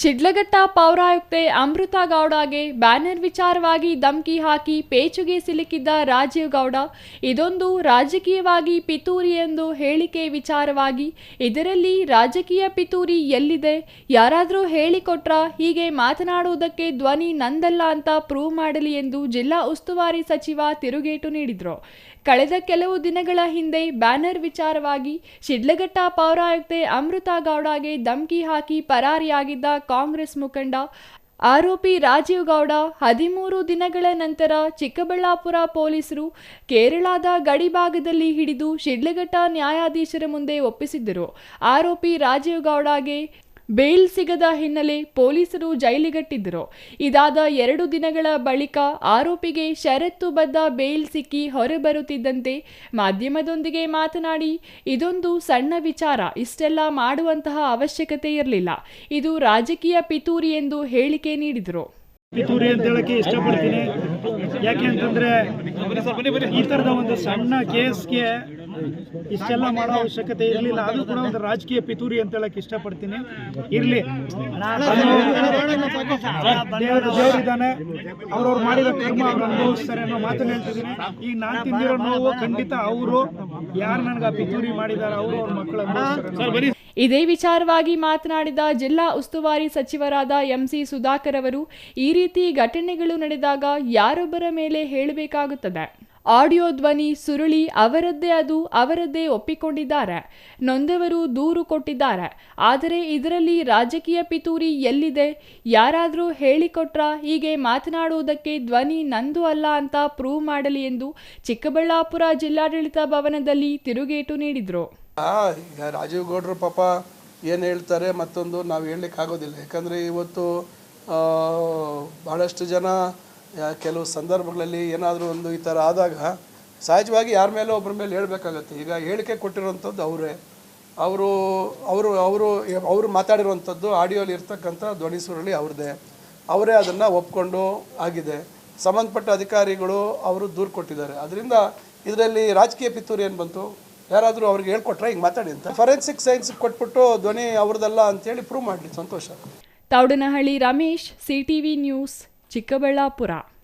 Sidlaghatta ಪೌರಾಯುಕ್ತೆ Amrita ಗೌಡಗೆ banner ವಿಚಾರವಾಗಿ ಧಮಕಿ ಹಾಕಿ ಪೇಚುಗೆ ಸಿಲುಕಿದ್ದ ರಾಜೀವ್ ಗೌಡ ಇದೊಂದು ರಾಜಕೀಯವಾಗಿ ಪಿತೂರಿ ಎಂದು ಹೇಳಿಕೆ ವಿಚಾರವಾಗಿ ಇದರಲ್ಲಿ ರಾಜಕೀಯ ಪಿತೂರಿ ಎಲ್ಲಿದೆ, ಯಾರಾದರೂ ಹೇಳಿಕೊಟ್ರಾ, ಹೀಗೆ ಮಾತನಾಡುವುದಕ್ಕೆ ಧ್ವನಿ ನಂದಲ್ಲ ಅಂತ ಪ್ರೂವ್ ಮಾಡಲಿ ಎಂದು ಜಿಲ್ಲಾ ಉಸ್ತುವಾರಿ ಸಚಿವ ತಿರುಗೇಟು ನೀಡಿದರು. ಕಳೆದ ಕೆಲವು ದಿನಗಳ ಹಿಂದೆ ಬ್ಯಾನರ್ ವಿಚಾರವಾಗಿ ಶಿಡ್ಲಘಟ್ಟ ಪೌರಾಯುಕ್ತೆ ಅಮೃತಾ ಗೌಡಗೆ ಧಮಕಿ ಹಾಕಿ ಪರಾರಿಯಾಗಿದ್ದ ಕಾಂಗ್ರೆಸ್ ಮುಖಂಡ ಆರೋಪಿ ರಾಜೀವ್ ಗೌಡ 13 ದಿನಗಳ ನಂತರ ಚಿಕ್ಕಬಳ್ಳಾಪುರ ಪೊಲೀಸರು ಕೇರಳದ ಗಡಿಭಾಗದಲ್ಲಿ ಹಿಡಿದು ಶಿಡ್ಲಘಟ್ಟ ನ್ಯಾಯಾಧೀಶರ ಮುಂದೆ ಒಪ್ಪಿಸಿದ್ದರು. ಆರೋಪಿ ರಾಜೀವ್ ಗೌಡಗೆ ಬೇಲ್ ಸಿಗದ ಹಿನ್ನೆಲೆ ಪೊಲೀಸರು ಜೈಲಿಗಟ್ಟಿದ್ದರು. ಇದಾದ 2 ದಿನಗಳ ಬಳಿಕ ಆರೋಪಿಗೆ ಷರತ್ತುಬದ್ಧ ಬೇಲ್ ಸಿಕ್ಕಿ ಹೊರಬರುತ್ತಿದ್ದಂತೆ ಮಾಧ್ಯಮದೊಂದಿಗೆ ಮಾತನಾಡಿ, ಇದೊಂದು ಸಣ್ಣ ವಿಚಾರ, ಇಷ್ಟೆಲ್ಲ ಮಾಡುವಂತಹ ಅವಶ್ಯಕತೆ ಇರಲಿಲ್ಲ, ಇದು ರಾಜಕೀಯ ಪಿತೂರಿ ಎಂದು ಹೇಳಿಕೆ ನೀಡಿದರು. ಪಿತೂರಿ ಅಂತ ಹೇಳಕ್ಕೆ ಇಷ್ಟಪಡ್ತೀನಿ. ಯಾಕೆ ಅಂತಂದ್ರೆ ಈ ತರದ ಒಂದು ಸಣ್ಣ ಕೇಸ್ಗೆ ಇಷ್ಟೆಲ್ಲ ಮಾಡೋ ಅವಶ್ಯಕತೆ ಇರಲಿಲ್ಲ. ಅದು ಕೂಡ ಒಂದು ರಾಜಕೀಯ ಪಿತೂರಿ ಅಂತ ಹೇಳಕ್ ಇಷ್ಟಪಡ್ತೀನಿ. ಇರ್ಲಿ, ದೇವರಿದ್ದಾನೆ, ಅವ್ರವ್ರು ಮಾಡಿರೋ ಕರ್ಮ ಅವ್ರು ಅನುಭವಿಸ್ತಾರೆ ಅನ್ನೋ ಮಾತನ್ನ ಹೇಳ್ತಿದ್ದೀನಿ. ಈಗ ನಾನು ತಿಂದಿರೋ ನೋವು ಖಂಡಿತ ಅವರು ಯಾರು ನನಗೆ ಪಿತೂರಿ ಮಾಡಿದಾರೆ ಅವರು ಅವ್ರ ಮಕ್ಕಳು ಅನುಭವಿಸ್ತಾರೆ. ಇದೇ ವಿಚಾರವಾಗಿ ಮಾತನಾಡಿದ ಜಿಲ್ಲಾ ಉಸ್ತುವಾರಿ ಸಚಿವರಾದ ಎಂಸಿ ಸುಧಾಕರ್ ಅವರು, ಈ ರೀತಿ ಘಟನೆಗಳು ನಡೆದಾಗ ಯಾರೊಬ್ಬರ ಮೇಲೆ ಹೇಳಬೇಕಾಗುತ್ತದೆ. ಆಡಿಯೋ ಧ್ವನಿ ಸುರುಳಿ ಅವರದ್ದೇ ಒಪ್ಪಿಕೊಂಡಿದ್ದಾರೆ. ನೊಂದವರು ದೂರು ಕೊಟ್ಟಿದ್ದಾರೆ. ಆದರೆ ಇದರಲ್ಲಿ ರಾಜಕೀಯ ಪಿತೂರಿ ಎಲ್ಲಿದೆ, ಯಾರಾದರೂ ಹೇಳಿಕೊಟ್ರಾ, ಹೀಗೆ ಮಾತನಾಡುವುದಕ್ಕೆ ಧ್ವನಿ ನಂದು ಅಲ್ಲ ಅಂತ ಪ್ರೂವ್ ಮಾಡಲಿ ಎಂದು ಚಿಕ್ಕಬಳ್ಳಾಪುರ ಜಿಲ್ಲಾಡಳಿತ ಭವನದಲ್ಲಿ ತಿರುಗೇಟು ನೀಡಿದರು. ಈಗ ರಾಜೀವ್ ಗೌಡರು ಪಾಪ ಏನು ಹೇಳ್ತಾರೆ ಮತ್ತೊಂದು ನಾವು ಹೇಳಲಿಕ್ಕಾಗೋದಿಲ್ಲ. ಯಾಕಂದರೆ ಇವತ್ತು ಭಾಳಷ್ಟು ಜನ ಕೆಲವು ಸಂದರ್ಭಗಳಲ್ಲಿ ಏನಾದರೂ ಒಂದು ಈ ಥರ ಆದಾಗ ಸಹಜವಾಗಿ ಯಾರ ಮೇಲೆ ಒಬ್ಬರ ಮೇಲೆ ಹೇಳಬೇಕಾಗತ್ತೆ. ಈಗ ಹೇಳಿಕೆ ಕೊಟ್ಟಿರುವಂಥದ್ದು ಅವರು ಮಾತಾಡಿರುವಂಥದ್ದು ಆಡಿಯೋಲಿ ಇರ್ತಕ್ಕಂಥ ಧ್ವನಿ ಸುರುಳಿ ಅವ್ರದ್ದೇ, ಅವರೇ ಅದನ್ನು ಒಪ್ಕೊಂಡು ಆಗಿದೆ. ಸಂಬಂಧಪಟ್ಟ ಅಧಿಕಾರಿಗಳು ಅವರು ದೂರು ಕೊಟ್ಟಿದ್ದಾರೆ. ಅದರಿಂದ ಇದರಲ್ಲಿ ರಾಜಕೀಯ ಪಿತೂರಿ ಏನು ಬಂತು? ಯಾರಾದರೂ ಅವ್ರಿಗೆ ಹೇಳ್ಕೊಟ್ರೆ ಹಿಂಗೆ ಮಾತಾಡಿ ಅಂತ ಫಾರೆನ್ಸಿಕ್ ಸೈನ್ಸ್ ಕೊಟ್ಬಿಟ್ಟು ಧ್ವನಿ ಅವ್ರದ್ದಲ್ಲ ಅಂತೇಳಿ ಪ್ರೂವ್ ಮಾಡಲಿ, ಸಂತೋಷ. Thoudanahalli Ramesh, CTV news, Chikkaballapur.